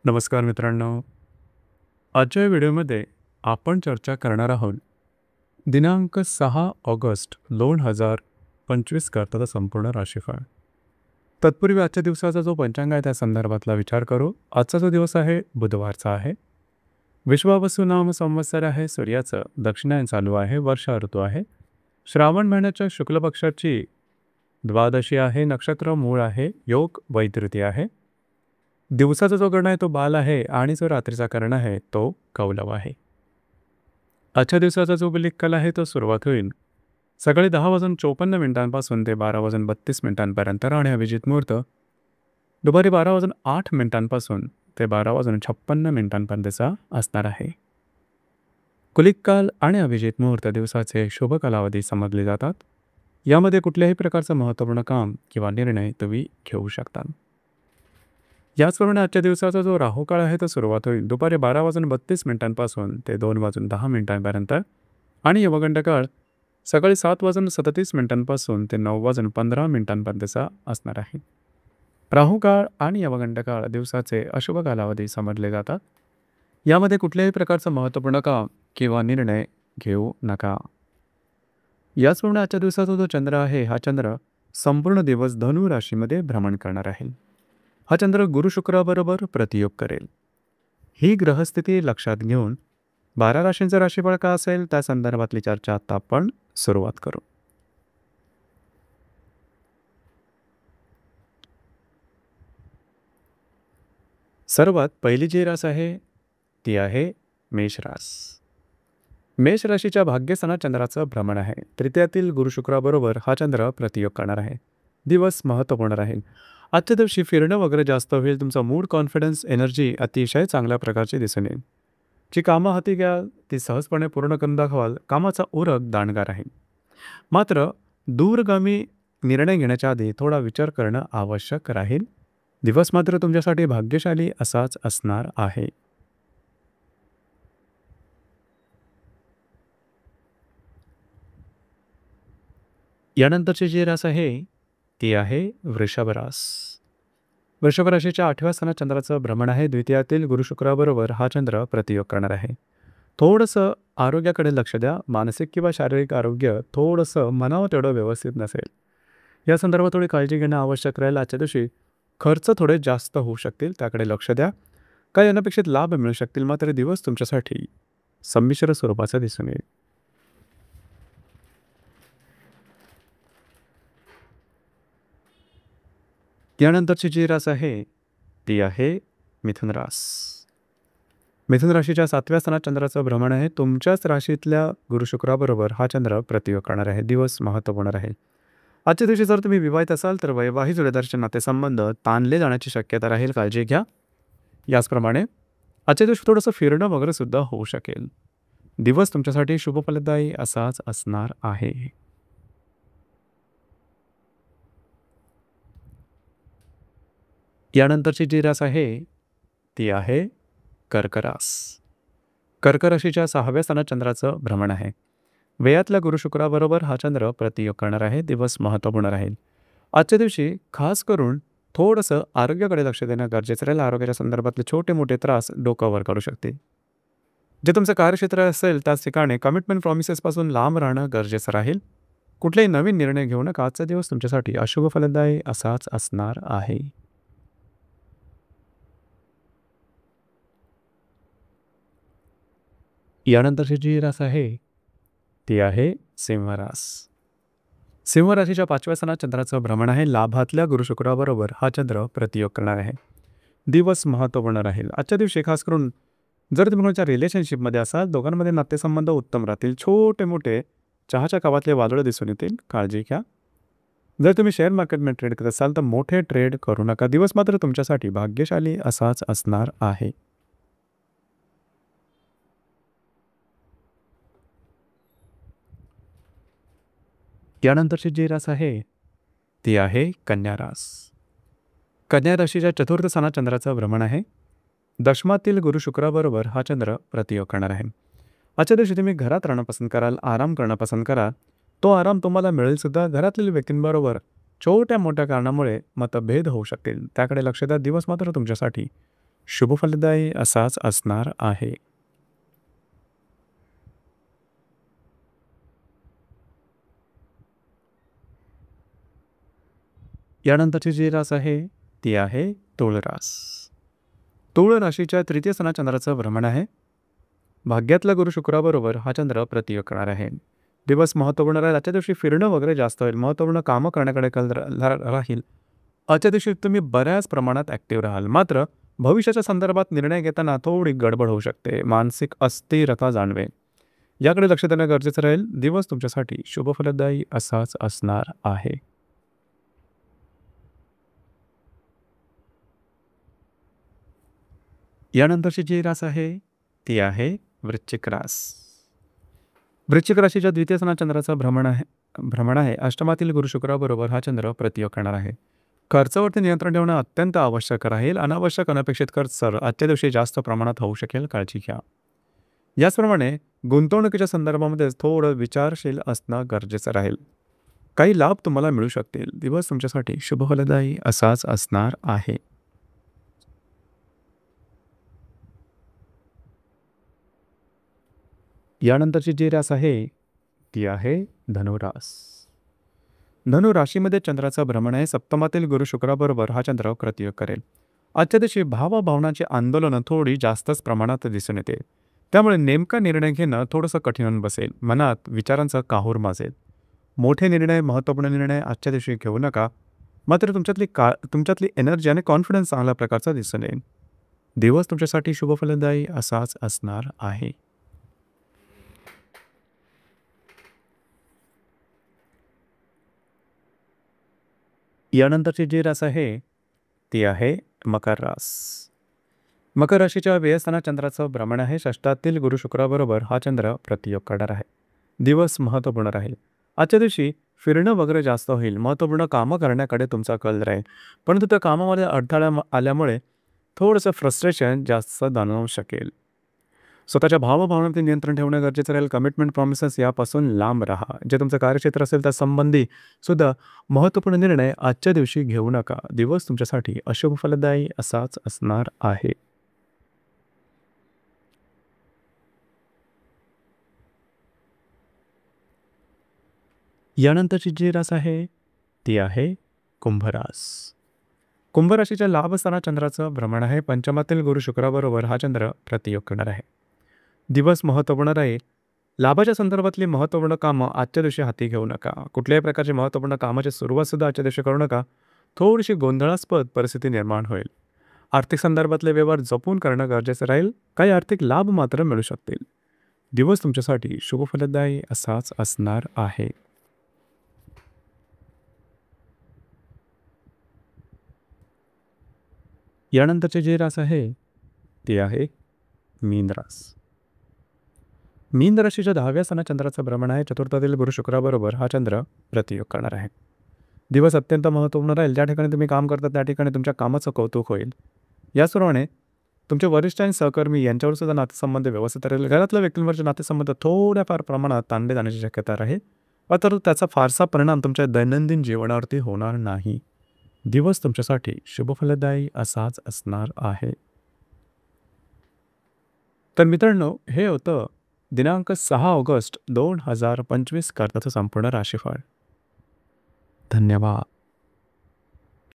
नमस्कार मित्रांनो. आजच्या व्हिडिओमध्ये आपण चर्चा करणार आहोत दिनांक 6 ऑगस्ट 2025 करताचा संपूर्ण राशीफळ. तत्पूर्वी आजच्या दिवसाचा जो पंचांग आहे त्या संदर्भातला विचार करू. आजचा जो दिवस आहे बुधवारचा आहे. विश्वावसु नाम संवत्सर आहे. सूर्याचं दक्षिणायन चालू आहे. वर्षा ऋतू आहे. श्रावण महिन्याच्या शुक्ल पक्षाची द्वादशी आहे. नक्षत्र मूळ आहे. योग वैतृती आहे. दिवसाचा जो कर्ण आहे तो बाल आहे आणि जो रात्रीचा कर्ण आहे तो कौलव आहे. आजच्या दिवसाचा जो काल आहे तो सुरुवात होईल सकाळी 10:54 ते 12:32 आणि अभिजित मुहूर्त दुपारी 12:08 ते 12:56 असणार आहे. कुलिक काल आणि अभिजित मुहूर्त दिवसाचे शुभ कालावधी समजले जातात. यामध्ये कुठल्याही प्रकारचं महत्त्वपूर्ण काम किंवा निर्णय तुम्ही घेऊ शकता. याचप्रमाणे आजच्या दिवसाचा जो राहुकाळ आहे तो सुरुवात होईल दुपारी 12:32 ते 2:10 आणि यमगंड काळ सकाळी 7:37 ते 9:15 असणार आहे. राहुकाळ आणि यमगंड काळ दिवसाचे अशुभ कालावधी समजले जातात. यामध्ये कुठल्याही प्रकारचं महत्त्वपूर्ण काम किंवा निर्णय घेऊ नका. याचप्रमाणे आजच्या दिवसाचा जो चंद्र आहे हा चंद्र संपूर्ण दिवस धनु राशीमध्ये भ्रमण करणार आहे. हा चंद्र गुरु शुक्राबरोबर प्रतियोग करेल. ही ग्रहस्थिती लक्षात घेऊन 12 राशींचं राशीफळ का असेल त्या संदर्भातली चर्चा आता आपण सुरुवात करू. सर्वात पहिली जी रास आहे ती आहे मेष रास. मेष राशीच्या भाग्यस्थानात चंद्राचं भ्रमण आहे. तृतीयातील गुरु शुक्राबरोबर हा चंद्र प्रतियोग करणार आहे. दिवस महत्त्वपूर्ण राहील. आजच्या दिवशी फिरणं वगैरे जास्त होईल. तुमचा मूड, कॉन्फिडन्स, एनर्जी अतिशय चांगल्या प्रकारची दिसून येईल. जी कामं हाती घ्या ती सहजपणे पूर्ण करून दाखवाल. कामाचा उरक दांडगा राहील. मात्र दूरगामी निर्णय घेण्याच्या आधी थोडा विचार करणं आवश्यक राहील. दिवस मात्र तुमच्यासाठी भाग्यशाली असाच असणार आहे. यानंतरची जी रास आहे ती आहे वृषभ रास. वृषभ राशीच्या 8व्या स्थानात चंद्राचं भ्रमण आहे. द्वितीयातील गुरु शुक्राबरोबर हा चंद्र प्रतियोग करणार आहे. थोडंसं आरोग्याकडे लक्ष द्या. मानसिक किंवा शारीरिक आरोग्य थोडंसं मनावर तेवढं व्यवस्थित नसेल. या संदर्भात थोडी काळजी घेणं आवश्यक राहील. आजच्या दिवशी खर्च थोडे जास्त होऊ शकतील, त्याकडे लक्ष द्या. काही अनपेक्षित लाभ मिळू शकतील. मात्र दिवस तुमच्यासाठी संमिश्र स्वरूपाचा दिसून येईल. यानंतरची जी रास आहे ती आहे मिथुन रास. मिथुन राशीच्या 7व्या स्थानात चंद्राचं भ्रमण आहे. तुमच्याच राशीतल्या गुरु शुक्राबरोबर हा चंद्र प्रतियोग करणार आहे. दिवस महत्त्वपूर्ण राहील. आजच्या दिवशी जर तुम्ही विवाहित असाल तर वैवाहिक जोडीदाराचे नातेसंबंध ताणले जाण्याची शक्यता राहील. काळजी घ्या. याचप्रमाणे आजच्या दिवशी थोडंसं फिरणं वगैरे सुद्धा होऊ शकेल. दिवस तुमच्यासाठी शुभफलदायी असाच असणार आहे. यानंतरची जी रास आहे ती आहे कर्क रास. कर्क राशीच्या 6व्या स्थानात चंद्राचं भ्रमण आहे. व्ययातल्या गुरु शुक्राबरोबर हा चंद्र प्रतियोग करणार आहे. दिवस महत्त्वपूर्ण राहील. आजच्या दिवशी खास करून थोडंसं आरोग्याकडे लक्ष देणं गरजेचं राहील. आरोग्याच्या संदर्भातले छोटे मोठे त्रास डोक्यावर काढू शकते. जे तुमचं कार्यक्षेत्र असेल त्याच ठिकाणी कमिटमेंट प्रॉमिसेसपासून लांब राहणं गरजेचं राहील. कुठलेही नवीन निर्णय घेऊ नका. आजचा दिवस तुमच्यासाठी अशुभ फलदायी असाच असणार आहे. यानंतरची जी रास आहे ती आहे सिंह रास. सिंह राशीच्या 5व्या स्थानात चंद्राचं भ्रमण आहे. लाभातल्या गुरु शुक्राबरोबर हा चंद्र प्रतियोग करणार आहे. दिवस महत्त्वपूर्ण राहील. आजच्या दिवशी खास करून जर तुम्ही कोणाच्या रिलेशनशिपमध्ये असाल दोघांमध्ये नातेसंबंध उत्तम राहतील. छोटे मोठे चहाच्या कपातले वादळ दिसून येतील. काळजी घ्या. जर तुम्ही शेअर मार्केटमध्ये ट्रेड करत असाल तर मोठे ट्रेड करू नका. दिवस मात्र तुमच्यासाठी भाग्यशाली असाच असणार आहे. यानंतरची जी रास आहे ती आहे कन्या रास. कन्या राशीच्या 4थ्या स्थानात चंद्राचं भ्रमण आहे. दशमातील गुरु शुक्राबरोबर हा चंद्र प्रतियोग करणार आहे. आजच्या दिवशी तुम्ही घरात राहणं पसंत कराल. आराम करणं पसंत कराल. तो आराम तुम्हाला मिळेल सुद्धा. घरातील व्यक्तींबरोबर छोट्या मोठ्या कारणामुळे मतभेद होऊ शकतील. त्याकडे लक्ष द्या. दिवस मात्र तुमच्यासाठी शुभफलदायी असाच असणार आहे. यानंतरची जी रास आहे ती आहे तुळ रास. तुळ राशीच्या तृतीय स्थानात चंद्राचं भ्रमण आहे. भाग्यातला गुरु शुक्राबरोबर हा चंद्र प्रतियोग करणार आहे. दिवस महत्त्वपूर्ण राहील. आजच्या दिवशी फिरणं वगैरे जास्त होईल. महत्त्वपूर्ण कामं करण्याकडे कल राहील. आजच्या दिवशी तुम्ही बऱ्याच प्रमाणात ॲक्टिव्ह राहाल. मात्र भविष्याच्या संदर्भात निर्णय घेताना थोडी गडबड होऊ शकते. मानसिक अस्थिरता जाणवेल. याकडे लक्ष देणं गरजेचं राहील. दिवस तुमच्यासाठी शुभफलदायी असाच असणार आहे. यानंतरची जी रास आहे ती आहे वृश्चिक रास. वृश्चिक राशीच्या द्वितीय स्थानात चंद्राचं भ्रमण आहे. अष्टमातील गुरु शुक्राबरोबर हा चंद्र प्रतियोग करणार आहे. खर्चावरती नियंत्रण ठेवणं अत्यंत आवश्यक राहील. अनावश्यक अनपेक्षित खर्च आजच्या दिवशी जास्त प्रमाणात होऊ शकेल. काळजी घ्या. याचप्रमाणे गुंतवणुकीच्या संदर्भामध्ये थोडं विचारशील असणं गरजेचं राहील. काही लाभ तुम्हाला मिळू शकतील. दिवस तुमच्यासाठी शुभफलदायी असाच असणार आहे. यानंतरची जी रास आहे ती आहे धनुरास. धनुराशीमध्ये चंद्राचं भ्रमण आहे. सप्तमातील गुरु शुक्राबरोबर हा चंद्र प्रतियोग करेल. आजच्या दिवशी भावभावनाची आंदोलनं थोडी जास्तच प्रमाणात दिसून येते. त्यामुळे नेमका निर्णय घेणं थोडंसं कठीण होऊन बसेल. मनात विचारांचा काहूर माजेल. मोठे निर्णय, महत्त्वपूर्ण निर्णय आजच्या दिवशी घेऊ नका. मात्र तुमच्यातली एनर्जी आणि कॉन्फिडन्स चांगल्या प्रकारचा दिसून येईल. दिवस तुमच्यासाठी शुभफलदायी असाच असणार आहे. यानंतरची जी रास आहे ती आहे मकर रास. मकर राशीच्या व्ययस्थानात चंद्राचं भ्रमण आहे. षष्ठातील गुरु शुक्राबरोबर हा चंद्र प्रतियोग करणार आहे. दिवस महत्त्वपूर्ण राहील. आजच्या दिवशी फिरणं वगैरे जास्त होईल. महत्त्वपूर्ण कामं करण्याकडे तुमचा कल राहील. परंतु त्या कामामध्ये अडथळा आल्यामुळे थोडंसं फ्रस्ट्रेशन जास्त जाणवू शकेल. स्वतःच्या भावभावनांवरती नियंत्रण ठेवणं गरजेचं राहील. कमिटमेंट, प्रॉमिसेस यापासून लांब राहा. जे तुमचं कार्यक्षेत्र असेल त्या संबंधी सुद्धा महत्त्वपूर्ण निर्णय आजच्या दिवशी घेऊ नका. दिवस तुमच्यासाठी अशुभ फलदायी असाच असणार आहे. यानंतरची जी रास आहे ती आहे कुंभरास. कुंभराशीच्या लाभस्थानात चंद्राचं भ्रमण आहे. पंचमातील गुरु शुक्राबरोबर हा चंद्र प्रतियोग करणार आहे. दिवस महत्त्वपूर्ण राहील. लाभाच्या संदर्भातली महत्त्वपूर्ण कामं आजच्या दिवशी हाती घेऊ नका. कुठल्याही प्रकारची महत्त्वपूर्ण कामाची सुरुवातसुद्धा आजच्या दिवशी करू नका. थोडीशी गोंधळास्पद परिस्थिती निर्माण होईल. आर्थिक संदर्भातले व्यवहार जपून करणं गरजेचं राहील. काही आर्थिक लाभ मात्र मिळू शकतील. दिवस तुमच्यासाठी शुभफलदायी असाच असणार आहे. यानंतरची जी रास आहे ती आहे मीन रास. मीन राशीच्या 10व्या स्थानात चंद्राचं भ्रमण आहे. चतुर्थातील गुरु शुक्राबरोबर हा चंद्र प्रतियोग करणार आहे. दिवस अत्यंत महत्त्वपूर्ण राहील. ज्या ठिकाणी तुम्ही काम करता त्या ठिकाणी तुमच्या कामाचं कौतुक होईल. याचप्रमाणे तुमच्या वरिष्ठ आणि सहकर्मी यांच्यावर सुद्धा नातेसंबंध व्यवस्थित राहील. घरातल्या व्यक्तींवरचे नातेसंबंध थोड्याफार प्रमाणात ताणले जाण्याची शक्यता राहील. मात्र त्याचा फारसा परिणाम तुमच्या दैनंदिन जीवनावरती होणार नाही. दिवस तुमच्यासाठी शुभफलदायी असाच असणार आहे. तर मित्रांनो, हे होतं दिनांक 6 ऑगस्ट 2025 करताचं संपूर्ण राशीफळ. धन्यवाद.